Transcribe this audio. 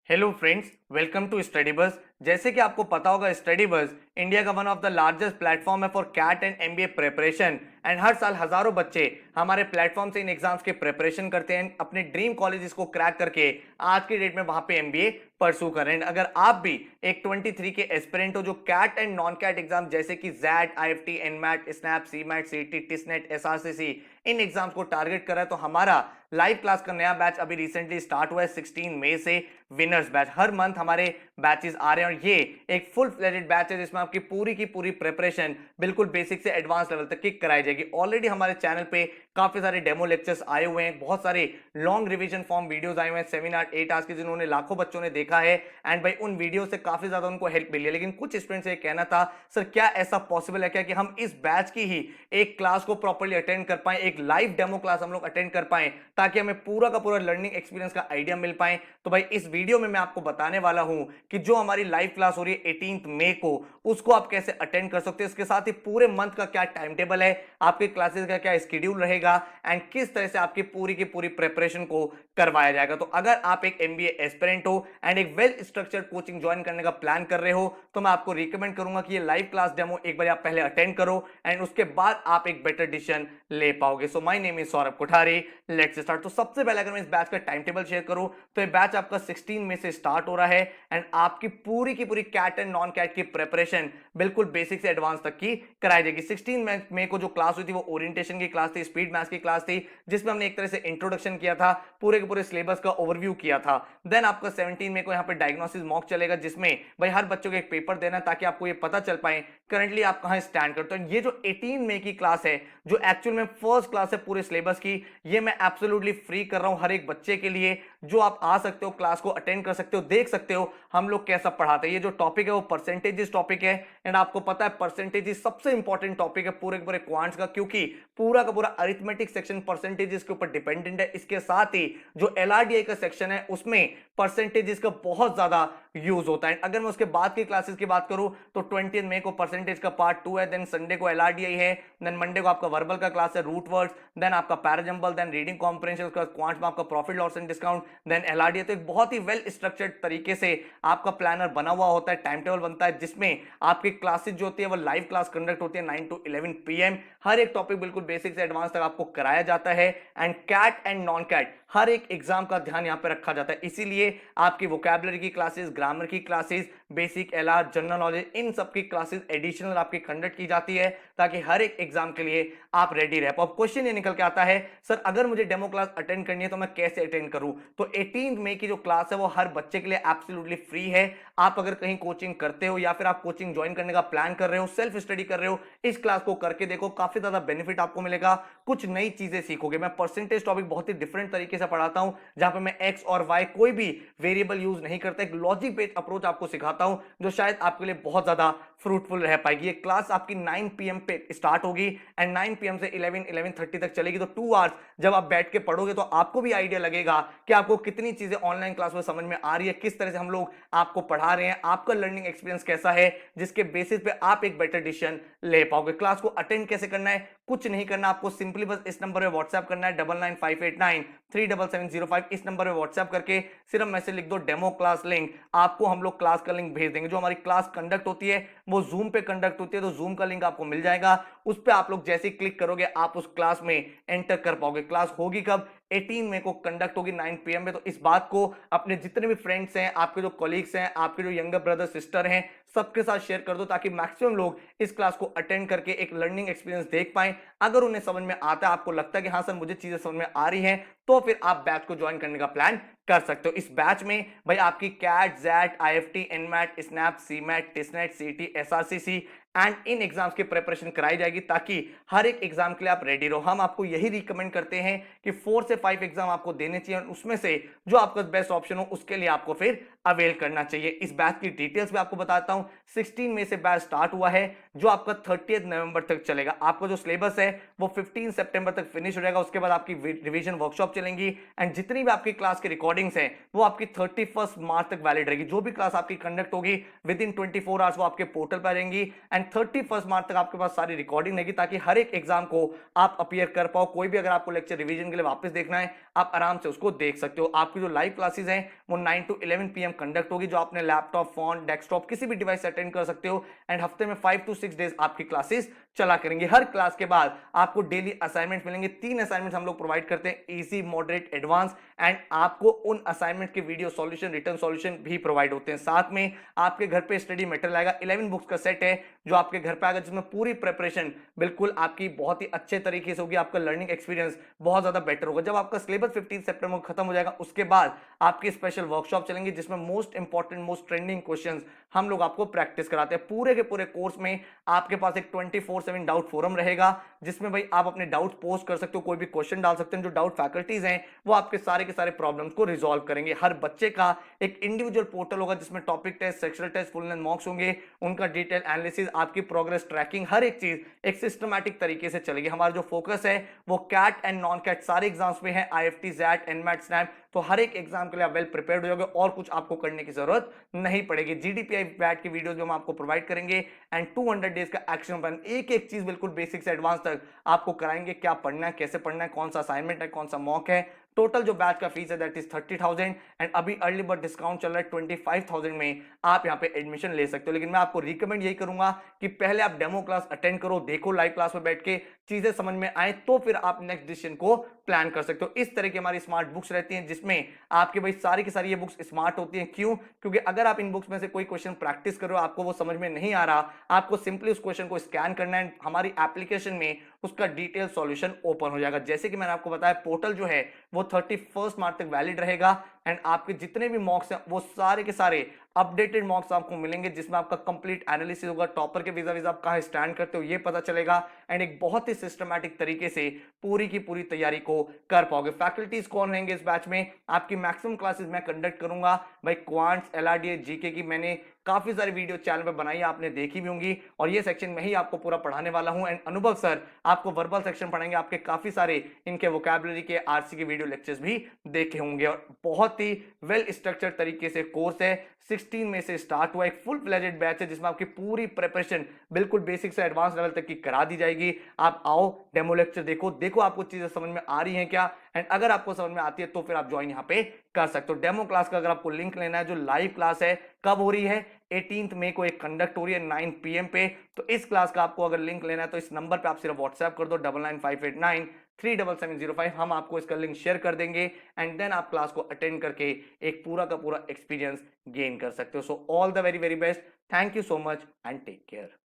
Hello friends, welcome to study bus. जैसे कि आपको पता होगा, स्टडी बस इंडिया का one of the largest platform है for CAT and MBA preparation. And हर साल हजारों बच्चे हमारे प्लेटफॉर्म से इन एग्जाम्स के प्रिपरेशन करते हैं, अपने ड्रीम कॉलेजेस को क्रैक करके आज की डेट में वहां पे एमबीए परसू कर रहे हैं। अगर आप भी एक 23 के एस्पिरेंट हो जो CAT and non CAT exam जैसे कि XAT, IFT, NMAT, SNAP, CMAT, CT, TISSNET, SRCC इन एग्जाम्स को टारगेट कर रहा है, तो हमारा लाइव क्लास का नया बैच अभी रिसेंटली स्टार्ट हुआ है 16 मई से। विनर्स बैच, हर मंथ हमारे बैचेस आ रहे हैं और ये एक फुल फ्लेजेड बैच है जिसमें आपकी पूरी की पूरी प्रिपरेशन बिल्कुल बेसिक से एडवांस लेवल तक की कराई जाएगी। ऑलरेडी हमारे चैनल पे काफी सारे डेमो लेक्चर्स आए हुए हैं, बहुत सारे लॉन्ग रिवीजन फॉर्म वीडियोस आए हुए हैं 7 8 आवर्स के, जिन्होंने लाखों बच्चों ने देखा है। एंड भाई उन वीडियो से काफी ज्यादा उनको हेल्प मिली है। लेकिन कुछ स्टूडेंट्स से कहना था, सर क्या ऐसा पॉसिबल है क्या कि हम इस बैच की ही एक क्लास को प्रॉपर्ली अटेंड कर पाए, एक लाइव डेमो क्लास हम लोग अटेंड कर पाए, ताकि हमें पूरा का पूरा लर्निंग एक्सपीरियंस का आइडिया मिल पाए। तो भाई इस वीडियो में मैं आपको बताने वाला हूं कि जो हमारी लाइव क्लास हो रही है 18 मई को, उसको आप कैसे अटेंड कर सकते हो। इसके साथ ही पूरे मंथ का क्या टाइम टेबल है, आपके क्लासेस का क्या स्केड्यूल रहेगा एंड किस तरह से आपकी पूरी की पूरी प्रिपरेशन को करवाया जाएगा। तो अगर आप एक एमबीए एस्पिरेंट हो एंड एक वेल स्ट्रक्चर्ड कोचिंग ज्वाइन करने का प्लान कर रहे हो, तो मैं आपको रिकमेंड करूंगा कि ये लाइव क्लास डेमो एक बार आप पहले अटेंड करो एंड उसके बाद आप एक बेटर डिसीजन ले पाओगे। So my name is Saurabh Kothari, let's start. तो सबसे पहले अगर मैं इस बैच का टाइम टेबल शेयर करूं, तो ये बैच आपका 16 में से स्टार्ट हो रहा है एंड आपकी पूरी की पूरी कैट एंड नॉन कैट की प्रिपरेशन बिल्कुल बेसिक से एडवांस तक की कराई जाएगी। 16 मई को जो क्लास हुई थी वो ओरिएंटेशन की क्लास थी, स्पीड मैथ्स की क्लास थी, जिसमें हमने एक तरह से इंट्रोडक्शन किया था, पूरे के पूरे सिलेबस का ओवरव्यू किया था। देन आपका 17 मई को यहाँ पे डायग्नोसिस मॉक चलेगा, जिसमें भाई हर बच्चों को एक पेपर देना है ताकि आपको ये पता चल पाए करंटली आप कहां स्टैंड करते हो। ये जो 18 मई की क्लास है, जो एक्चुअल में फर्स्ट क्लास है पूरे सिलेबस की, ये मैं एब्सोल्युटली फ्री कर रहा हूं हर एक बच्चे के लिए, जो आप आ सकते हो, क्लास को अटेंड कर सकते हो, देख सकते हो हम लोग कैसा पढ़ाते हैं। ये जो टॉपिक है वो परसेंटेजेस टॉपिक है एंड आपको पता है परसेंटेजेस सबसे इंपॉर्टेंट टॉपिक है पूरे के पूरे क्वांट्स का, क्योंकि पूरा का पूरा अरिथमेटिक सेक्शन परसेंटेजेस के ऊपर डिपेंडेंट है। इसके साथ ही जो एलआरडीआई का सेक्शन है उसमें परसेंटेजेस का बहुत ज्यादा यूज होता है। अगर मैं उसके बाद की क्लासेस की बात करूं, तो 20 मई को परसेंटेज का पार्ट 2 है, देन संडे को एलआरडीआई है, देन मंडे को आपका वर्बल का क्लास है, रूट वर्ड्स, देन आपका पैराजंबल, देन रीडिंग कॉम्प्रिहेंशन, उसका क्वांट्स में आपका profit loss and discount, then LRDI. तो एक बहुत ही वेल स्ट्रक्चर्ड तरीके से आपका प्लानर बना हुआ होता है, टाइम टेबल बनता है, जिसमें आपकी क्लासेस जो होती है वो लाइव क्लास कंडक्ट होती है 9 to 11 PM। हर एक टॉपिक बिल्कुल बेसिक से एडवांस तक आपको कराया जाता है and CAT and non CAT हर एक एग्जाम का ध्यान यहां पे रखा जाता है। इसीलिए आपकी वोकैबुलरी की क्लासेस, ग्रामर की classes, basic LR, general knowledge, इन सब की क्लासेस एडिशनल आपकी कंडक्ट की जाती है, ताकि हर एक एग्जाम के लिए आप रेडी रह पाओ। अब क्वेश्चन ये निकल के आता है, सर अगर मुझे डेमो क्लास अटेंड करनी है तो मैं कैसे अटेंड करूं। तो 18 मई की जो क्लास है वो हर बच्चे के लिए एब्सोल्युटली फ्री है। आप अगर कहीं कोचिंग करते हो या फिर आप कोचिंग ज्वाइन करने का प्लान कर रहे हो, सेल्फ स्टडी कर रहे हो, इस क्लास को करके देखो, काफी ज्यादा बेनिफिट आपको मिलेगा, कुछ नई चीजें सीखोगे। मैं परसेंटेज टॉपिक बहुत ही डिफरेंट तरीके से पढ़ाता हूं, जहां पे मैं एक्स और वाई कोई भी वेरिएबल यूज नहीं करता, एक लॉजिक बेस्ड अप्रोच आपको सिखाता हूं, जो शायद आपके लिए बहुत ज्यादा फ्रूटफुल रह पाएगी। ये क्लास आपकी 9 PM पे स्टार्ट होगी एंड 9 PM से 11 11:30 तक चलेगी। तो 2 आवर्स जब आप बैठ के पढ़ोगे तो आपको भी आइडिया लगेगा कि आपको कितनी चीजें ऑनलाइन क्लास में समझ में आ रही है, किस तरह से हम लोग आपको पढ़ा रहे हैं, आपका लर्निंग एक्सपीरियंस कैसा है, जिसके बेसिस पे आप एक बेटर डिसीजन ले पाओगे। क्लास को अटेंड कैसे करना है, कुछ नहीं करना, आपको सिंपली बस इस नंबर पे व्हाट्सएप करना है 9958937705। इस नंबर पे व्हाट्सएप करके सिर्फ मैसेज लिख दो डेमो क्लास लिंक, आपको हम लोग क्लास का लिंक भेज देंगे। जो हमारी क्लास कंडक्ट होती है वो जूम पे कंडक्ट होती है, तो जूम का लिंक आपको मिल जाएगा, उस पर आप लोग जैसे ही क्लिक करोगे आप उस क्लास में एंटर कर पाओगे। क्लास होगी कब, 18 मई को कंडक्ट होगी 9 PM में। तो इस बात को अपने जितने भी फ्रेंड्स हैं, आपके जो कॉलीग्स हैं, आपके जो यंगर ब्रदर सिस्टर हैं, सबके साथ शेयर कर दो, ताकि मैक्सिमम लोग इस क्लास को अटेंड करके एक लर्निंग एक्सपीरियंस देख पाएं। अगर उन्हें समझ में आता है, आपको लगता है कि हाँ सर मुझे चीजें समझ में आ रही हैं, तो फिर आप बैच को ज्वाइन करने का प्लान कर सकते हो। इस बैच में भाई आपकी CAT, XAT, IFT, NMAT, SNAP, CMAT, TISSNET, CT, SRCC and इन एग्जाम्स की प्रिपरेशन कराई जाएगी, ताकि हर एक एग्जाम के लिए आप रेडी रहो। हम आपको यही रिकमेंड करते हैं कि 4 से 5 एग्जाम आपको देने चाहिए और उसमें से जो आपका बेस्ट ऑप्शन हो उसके लिए आपको फिर अवेल करना चाहिए। इस बैच की डिटेल्स भी आपको बताता हूं। 16 मई से बैच स्टार्ट हुआ है, जो आपका 30 नवंबर तक चलेगा। आपका जो सिलेबस है वो 15 सितंबर तक फिनिश हो जाएगा। उसके बाद आपकी रिवीजन वर्कशॉप चलेंगी एंड जितनी भी आपकी क्लास की रिकॉर्डिंग्स हैं वो आपकी 31 मार्च तक वैलिड रहेगी। जो भी क्लास आपकी कंडक्ट होगी विद इन 24 आवर्स वो आपके पोर्टल पर आ जाएंगी एंड 31 मार्च तक आपके पास सारी रिकॉर्डिंग रहेगी, ताकि हर एक एग्जाम को आप अपीयर कर पाओ। कोई भी अगर आपको लेक्चर रिवीजन के लिए वापस देखना है, आप आराम से उसको देख सकते हो। आपकी जो लाइव क्लासेस हैं वो 9 to 11 PM कंडक्ट होगी, जो आपने लैपटॉप, फोन, डेस्कटॉप किसी भी डिवाइस से अटेंड कर सकते हो। एंड हफ्ते में 5 to 6 डेज आपकी क्लासेस चला करेंगे। हर क्लास के बाद आपको डेली असाइनमेंट मिलेंगे। 3 असाइनमेंट हम लोग प्रोवाइड करते हैं, इजी, मॉडरेट, एडवांस। एंड आपको उन असाइनमेंट के वीडियो सॉल्यूशन, रिटर्न सॉल्यूशन भी प्रोवाइड होते हैं। साथ में आपके घर पे स्टडी मटेरियल आएगा, 11 बुक्स का सेट है जो आपके घर पे आएगा, जिसमें पूरी प्रिपरेशन बिल्कुल आपकी बहुत ही अच्छे तरीके से होगी। आपका लर्निंग एक्सपीरियंस बहुत ज्यादा बेटर होगा। जब आपका सिलेबस 15 सितंबर को खत्म हो जाएगा, उसके बाद आपकी स्पेशल वर्कशॉप चलेंगे, जिसमें most important, most trending questions हम लोग आपको प्रैक्टिस कराते हैं। पूरे के पूरे कोर्स में आपके पास एक 24/7 डाउट फोरम रहेगा, जिसमें भाई आप अपने डाउट पोस्ट कर सकते हो, कोई भी क्वेश्चन डाल सकते हैं। जो डाउट फैकल्टीज हैं वो आपके सारे के सारे प्रॉब्लम्स को रिजॉल्व करेंगे। हर बच्चे का एक इंडिविजुअल पोर्टल होगा, जिसमें topic test, sectional test, full length mocks होंगे, उनका डिटेल एनालिसिस, आपकी प्रोग्रेस ट्रैकिंग, हर एक चीज एक सिस्टमैटिक तरीके से चलेगी। हमारा जो फोकस है वो कैट एंड नॉन कैट सारे एग्जाम्स में है, IFT, जैट, एनमैट, स्नैप। तो हर एक एग्जाम के लिए आप वेल प्रिपेयर्ड हो जाओगे और कुछ आपको करने की जरूरत नहीं पड़ेगी। GDPI बैट की वीडियोस भी हम आपको प्रोवाइड करेंगे एंड 200 डेज का एक्शन प्लान, एक एक चीज बिल्कुल बेसिक से एडवांस तक आपको कराएंगे। क्या पढ़ना है, कैसे पढ़ना है, कौन सा असाइनमेंट है, कौन सा मॉक है। टोटल जो बैच का फीस है दैट इज 30,000 एंड अभी अर्ली बर्ड डिस्काउंट चल रहा है 25,000 में आप यहाँ पे एडमिशन ले सकते हो। लेकिन मैं आपको रिकमेंड यही करूंगा कि पहले आप डेमो क्लास अटेंड करो, देखो लाइव क्लास में बैठ के चीजें समझ में आए, तो फिर आप नेक्स्ट डिसीजन को प्लान कर सकते हो। इस तरह की हमारी स्मार्ट बुक्स रहती हैं, जिसमें आपके भाई सारी की सारी ये बुक्स स्मार्ट होती हैं। क्यों? क्योंकि अगर आप इन बुक्स में से कोई क्वेश्चन प्रैक्टिस कर रहे हो, आपको वो समझ में नहीं आ रहा, आपको सिंपली उस क्वेश्चन को स्कैन करना है, हमारी एप्लीकेशन में उसका डिटेल सॉल्यूशन ओपन हो जाएगा। जैसे कि मैंने आपको बताया, पोर्टल जो है वो 31 मार्च तक वैलिड रहेगा एंड आपके जितने भी मॉक्स हैं वो सारे के सारे अपडेटेड मॉक्स आपको मिलेंगे, जिसमें आपका कंप्लीट एनालिसिस होगा, टॉपर के वीजा वीजा आप कहां स्टैंड करते हो ये पता चलेगा एंड एक बहुत ही सिस्टमैटिक तरीके से पूरी की पूरी तैयारी को कर पाओगे। फैकल्टीज कौन रहेंगे इस बैच में? आपकी मैक्सिमम क्लासेस मैं कंडक्ट करूंगा भाई, क्वांट्स, LRDA, जीके की मैंने काफी सारी वीडियो चैनल पे बनाई, आपने देखी भी होंगी, और ये सेक्शन में ही आपको पूरा पढ़ाने वाला हूं। एंड अनुभव सर आपको वर्बल सेक्शन पढ़ाएंगे, आपके काफी सारे इनके वोकैबुलरी के, RC के वीडियो लेक्चर्स भी देखे होंगे। और बहुत ही वेल स्ट्रक्चर्ड तरीके से कोर्स है, 16 में से स्टार्ट हुआ, एक फुल फ्लेजेड बैच है जिसमें आपकी पूरी प्रिपरेशन बिल्कुल बेसिक से एडवांस लेवल तक की करा दी जाएगी। आप आओ, डेमो लेक्चर देखो, देखो आपको चीजें समझ में आ रही हैं क्या, एंड अगर आपको समझ में आती है तो फिर आप ज्वाइन यहाँ पे कर सकते हो। डेमो क्लास का अगर आपको लिंक लेना है, जो लाइव क्लास है कब हो रही है, 18 मई को एक कंडक्ट हो रही है 9 PM पे। तो इस क्लास का आपको अगर लिंक लेना है तो इस नंबर पे आप सिर्फ व्हाट्सएप कर दो 9958937705, हम आपको इसका लिंक शेयर कर देंगे एंड देन आप क्लास को अटेंड करके एक पूरा का पूरा एक्सपीरियंस गेन कर सकते हो। So all the very very best, thank you so much and take care.